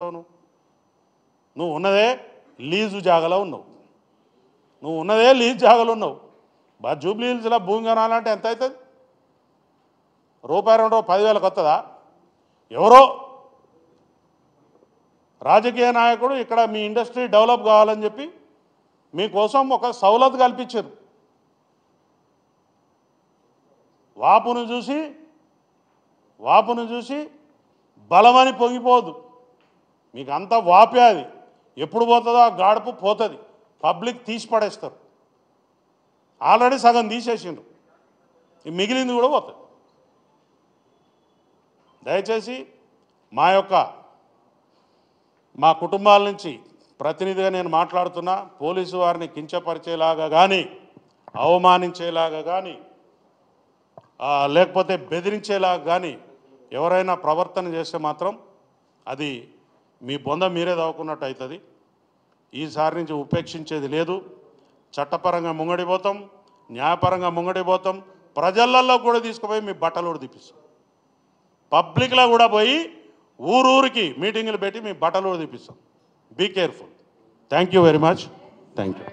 నువ్వు ఉన్నదే లీజు జాగలో ఉన్నావు, నువ్వు ఉన్నదే లీజు జాగలో ఉన్నావు. జూబ్లీ హిల్స్లో భూమి కొనాలంటే ఎంత అవుతుంది? రూపాయి 2,000 వస్తుందా? ఎవరో రాజకీయ నాయకుడు ఇక్కడ మీ ఇండస్ట్రీ డెవలప్ కావాలని చెప్పి మీకోసం ఒక సౌలత్ కల్పించారు. వాపును చూసి బలమని పొంగిపోదు. మీకు అంతా వాపే, అది ఎప్పుడు పోతుందో ఆ గాడుపు పోతుంది. పబ్లిక్ తీసి పడేస్తారు. ఆల్రెడీ సగం తీసేసిండ్రు, మిగిలింది కూడా పోతుంది. దయచేసి మా కుటుంబాల నుంచి ప్రతినిధిగా నేను మాట్లాడుతున్నా. పోలీసు వారిని కించపరిచేలాగా కానీ, అవమానించేలాగా కానీ, లేకపోతే బెదిరించేలాగా కానీ ఎవరైనా ప్రవర్తన చేస్తే మాత్రం అది మీ బొంద మీరే దాక్కున్నట్టు అవుతుంది. ఈసారి నుంచి ఉపేక్షించేది లేదు. చట్టపరంగా ముంగడిపోతాం, న్యాయపరంగా ముంగడిపోతాం. ప్రజలల్లో కూడా తీసుకుపోయి మీ బట్టలు కూడా తీపిస్తాం. పబ్లిక్లో కూడా పోయి ఊరూరికి మీటింగులు పెట్టి మీ బట్టలు కూడా తీపిస్తాం. Be careful. Thank you very much. Thank you.